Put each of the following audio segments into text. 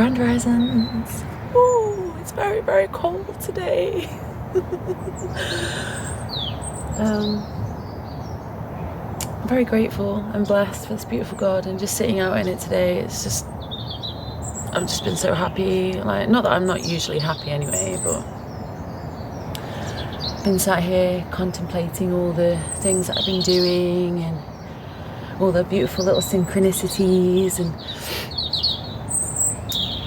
Grand Risings. Ooh, it's very, very cold today. I'm very grateful and blessed for this beautiful garden. Just sitting out in it today, it's just, I've just been so happy. Like, not that I'm not usually happy anyway, but been sat here contemplating all the things that I've been doing and all the beautiful little synchronicities and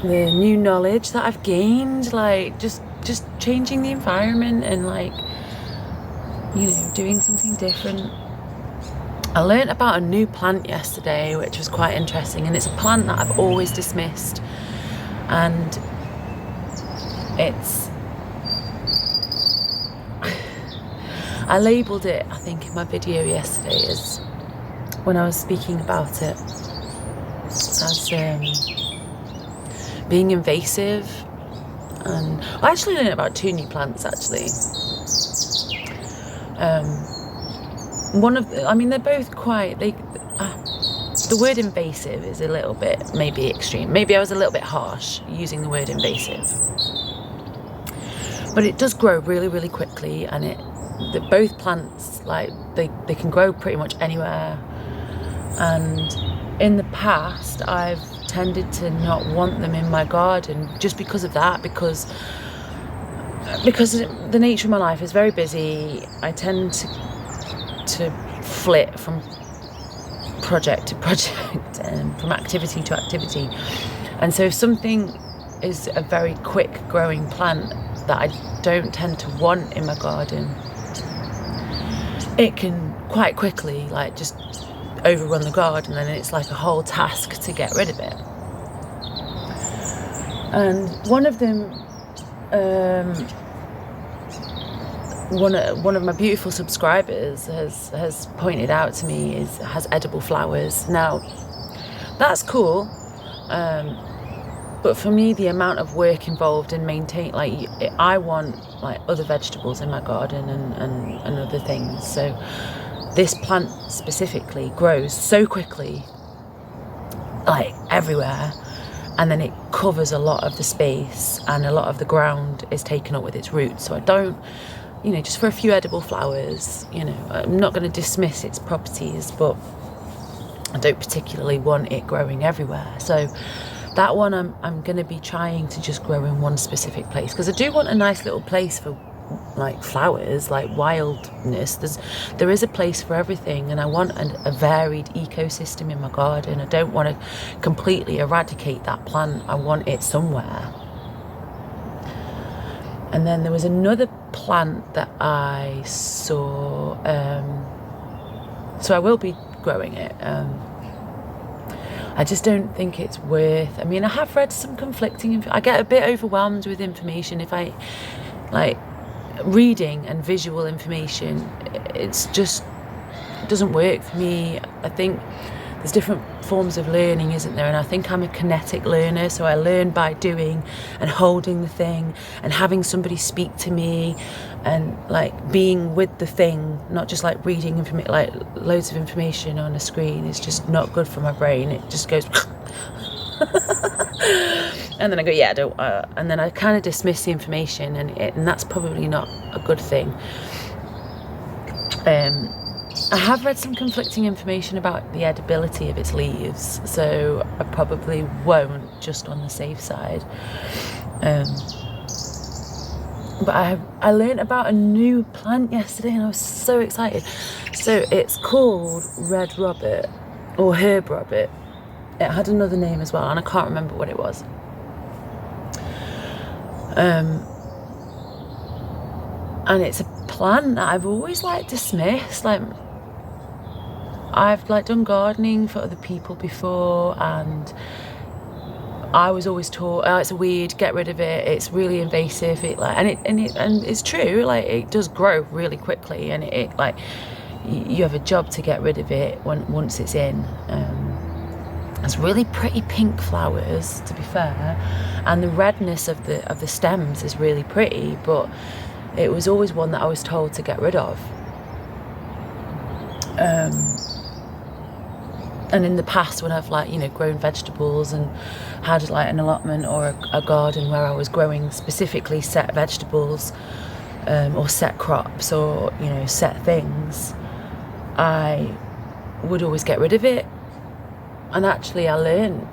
the new knowledge that I've gained, like just changing the environment and, like, you know, doing something different. I learnt about a new plant yesterday, which was quite interesting, and it's a plant that I've always dismissed, and it's I labelled it, I think, in my video yesterday, as when I was speaking about it, as being invasive. And I actually learned about two new plants, actually. They're both quite, the word invasive is a little bit maybe extreme. Maybe I was a little bit harsh using the word invasive. But it does grow really, really quickly, and both plants, like, they can grow pretty much anywhere. And in the past, I've tended to not want them in my garden just because of that, because the nature of my life is very busy. I tend to flit from project to project and from activity to activity. And so if something is a very quick growing plant that I don't tend to want in my garden, it can quite quickly, like, just overrun the garden, and it's like a whole task to get rid of it. And one of them, one of my beautiful subscribers has pointed out to me has edible flowers. Now, that's cool, but for me, the amount of work involved in I want, like, other vegetables in my garden and other things. So this plant specifically grows so quickly, like, everywhere, and then it covers a lot of the space, and a lot of the ground is taken up with its roots. So I don't, just for a few edible flowers, I'm not going to dismiss its properties, but I don't particularly want it growing everywhere. So that one I'm going to be trying to just grow in one specific place, because I do want a nice little place for, like, flowers, like wildness. There is a place for everything, and I want a varied ecosystem in my garden. I don't want to completely eradicate that plant. I want it somewhere. And then there was another plant that I saw, so I will be growing it. I just don't think it's worth, I have read some conflicting, I get a bit overwhelmed with information if I, like, reading and visual information. It doesn't work for me. I think there's different forms of learning, isn't there? And I think I'm a kinetic learner, so I learn by doing and holding the thing and having somebody speak to me and, like, being with the thing, not just, like, reading like loads of information on a screen. Is just not good for my brain. It just goes and then I go, yeah, I don't, and then I kind of dismiss the information, and that's probably not a good thing. I have read some conflicting information about the edibility of its leaves, so I probably won't, just on the safe side. But I learned about a new plant yesterday, and I was so excited. So it's called red rabbit, or herb rabbit. It had another name as well, and I can't remember what it was. And it's a plant that I've always, like, dismissed. Like, I've, like, done gardening for other people before, and I was always taught, oh, it's a weed, get rid of it, it's really invasive. And it's true, like, it does grow really quickly, and it like, you have a job to get rid of it once it's in. It's really pretty pink flowers, to be fair, and the redness of the stems is really pretty, but it was always one that I was told to get rid of. And in the past, when I've like, you know, grown vegetables and had like an allotment or a garden where I was growing specifically set vegetables, or set crops, or, you know, set things, I would always get rid of it. And actually I learned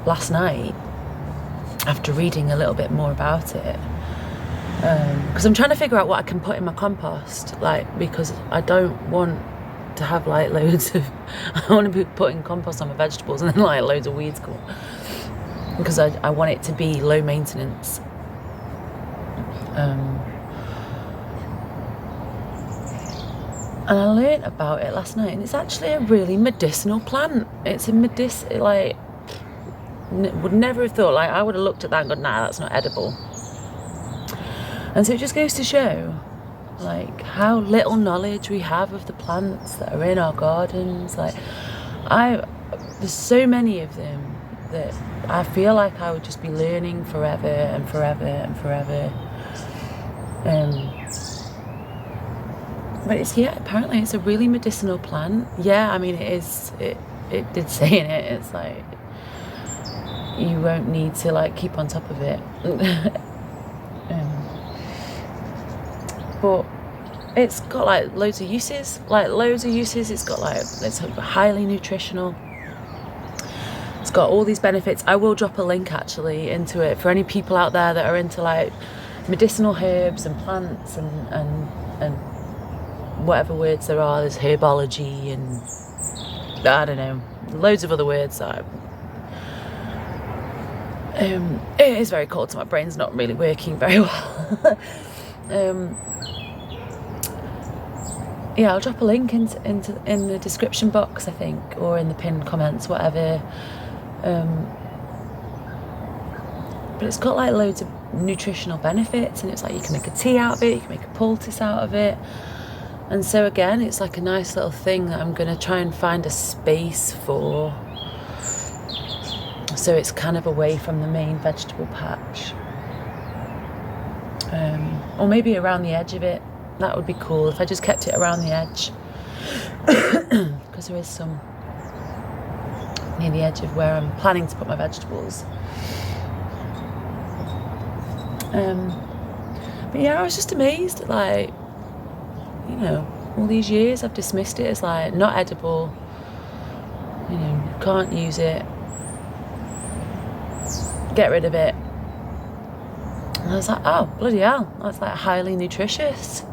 last night, after reading a little bit more about it, because I'm trying to figure out what I can put in my compost, like, because I don't want to have like loads of, I want to be putting compost on my vegetables and then like loads of weeds come up, because I want it to be low maintenance. And I learnt about it last night, and it's actually a really medicinal plant. It's a like, would never have thought, like, I would have looked at that and gone, nah, that's not edible. And so it just goes to show, like, how little knowledge we have of the plants that are in our gardens. Like, there's so many of them that I feel like I would just be learning forever and forever and forever. But apparently it's a really medicinal plant. Yeah, I mean, it did say in it, it's like, you won't need to like keep on top of it. But it's got like loads of uses. It's got like, it's highly nutritional. It's got all these benefits. I will drop a link actually into it for any people out there that are into like medicinal herbs and plants and whatever words there are. There's herbology and I don't know, loads of other words that it is very cold, so my brain's not really working very well. Yeah, I'll drop a link in the description box, I think, or in the pinned comments, whatever. But it's got like loads of nutritional benefits, and it's like you can make a tea out of it, you can make a poultice out of it. And so again, it's like a nice little thing that I'm going to try and find a space for, so it's kind of away from the main vegetable patch, or maybe around the edge of it. That would be cool if I just kept it around the edge, because there is some near the edge of where I'm planning to put my vegetables. But yeah, I was just amazed at, like, you know, all these years I've dismissed it as like not edible, you know, can't use it, get rid of it. And I was like, oh bloody hell, that's like highly nutritious.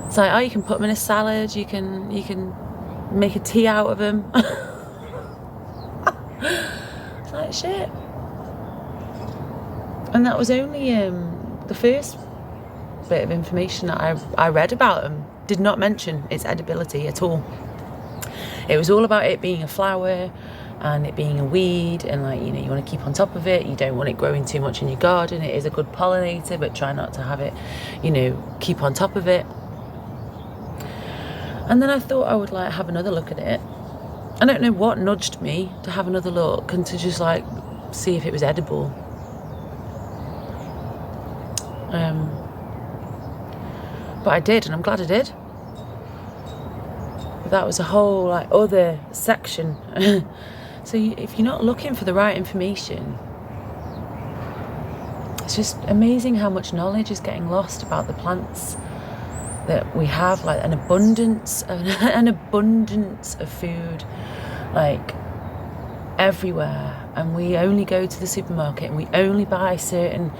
It's like, oh, you can put them in a salad, you can make a tea out of them. It's like shit. And that was only the first bit of information that I read about them. Did not mention its edibility at all. It was all about it being a flower and it being a weed, and like, you know, you want to keep on top of it, you don't want it growing too much in your garden. It is a good pollinator, but try not to have it, you know, keep on top of it. And then I thought I would like have another look at it. I don't know what nudged me to have another look and to just like see if it was edible. But I did, and I'm glad I did. But that was a whole like other section. So if you're not looking for the right information, it's just amazing how much knowledge is getting lost about the plants that we have, like an abundance of food, like everywhere. And we only go to the supermarket and we only buy certain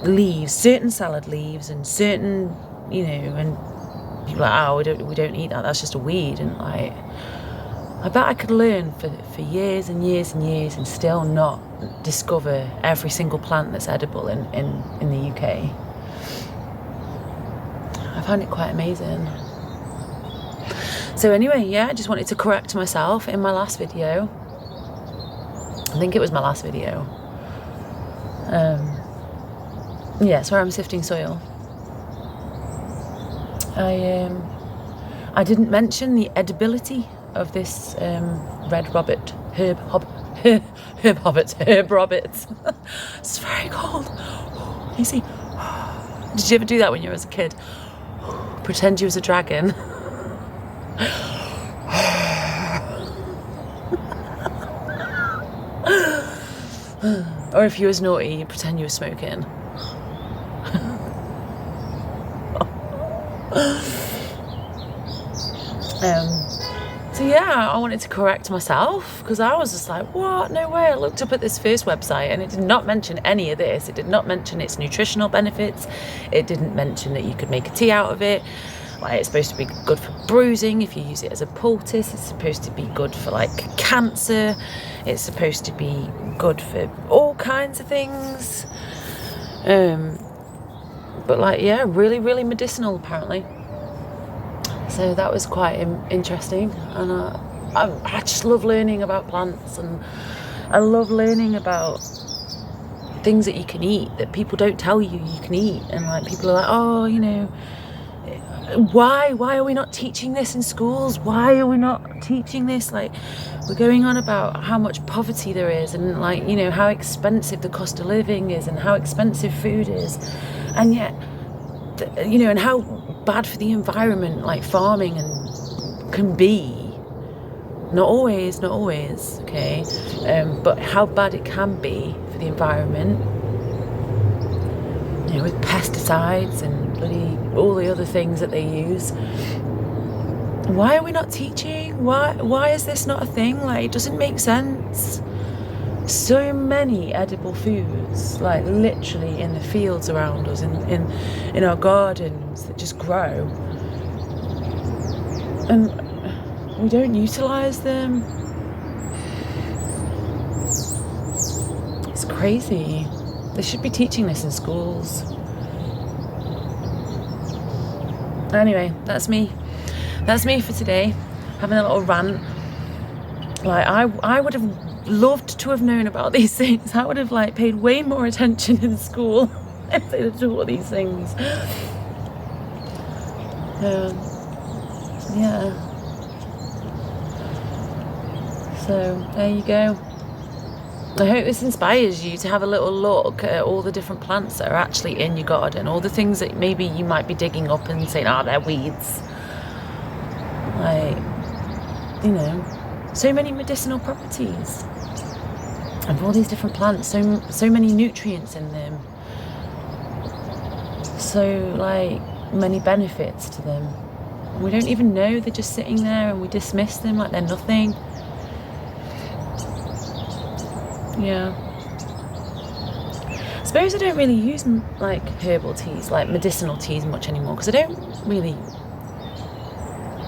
leaves, certain salad leaves, and certain, you know, and people are like, oh, we don't eat that, that's just a weed. And like, I bet I could learn for years and years and years and still not discover every single plant that's edible in the UK. I found it quite amazing. So anyway, yeah, I just wanted to correct myself in my last video. I think it was my last video. Yeah, it's where I'm sifting soil. I didn't mention the edibility of this red herb robert. It's very cold. You see, did you ever do that when you were a kid? Pretend you was a dragon. Or if you was naughty, you pretend you were smoking. So yeah, I wanted to correct myself because I was just like, what? No way. I looked up at this first website and it did not mention any of this. It did not mention its nutritional benefits. It didn't mention that you could make a tea out of it. Like, it's supposed to be good for bruising if you use it as a poultice. It's supposed to be good for like cancer. It's supposed to be good for all kinds of things. But like, yeah, really, really medicinal apparently. So that was quite interesting, and I just love learning about plants, and I love learning about things that you can eat that people don't tell you can eat. And like, people are like, oh, you know, why are we not teaching this in schools? Why are we not teaching this? Like, we're going on about how much poverty there is, and like, you know, how expensive the cost of living is and how expensive food is, and yet, you know, and how bad for the environment like farming and can be. Not always, okay, but how bad it can be for the environment, you know, with pesticides and bloody all the other things that they use. Why are we not teaching? Why is this not a thing? Like, it doesn't make sense. So many edible foods, like literally in the fields around us, in our gardens, that just grow, and we don't utilise them. It's crazy. They should be teaching this in schools. Anyway, that's me for today, having a little rant. Like, I would have loved to have known about these things. I would have like paid way more attention in school if they'd have taught these things. Yeah. So there you go. I hope this inspires you to have a little look at all the different plants that are actually in your garden, all the things that maybe you might be digging up and saying, oh, they're weeds. Like, you know, so many medicinal properties and all these different plants, so many nutrients in them, so like many benefits to them. We don't even know, they're just sitting there and we dismiss them like they're nothing. Yeah. I suppose I don't really use like herbal teas, like medicinal teas much anymore, because I don't really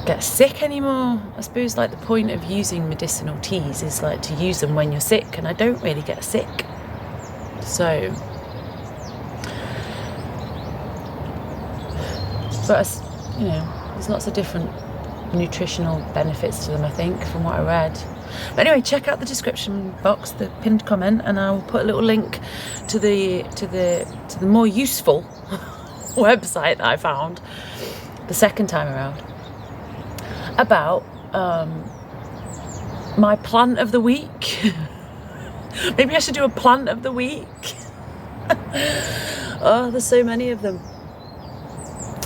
get sick anymore. I suppose like the point of using medicinal teas is like to use them when you're sick, and I don't really get sick. So, but you know, there's lots of different nutritional benefits to them, I think, from what I read. But anyway, check out the description box, the pinned comment, and I'll put a little link to the more useful website that I found the second time around about my plant of the week. Maybe I should do a plant of the week. Oh, there's so many of them.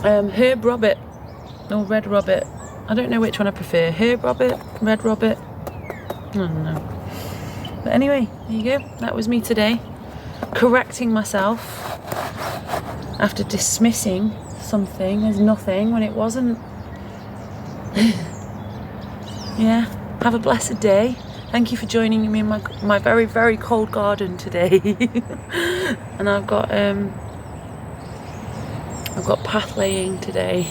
Herb Robert or Red Robert. I don't know which one I prefer. Herb Robert, Red Robert. I don't know. But anyway, there you go. That was me today. Correcting myself after dismissing something as nothing when it wasn't. Yeah. Have a blessed day. Thank you for joining me in my very, very cold garden today. And I've got path laying today.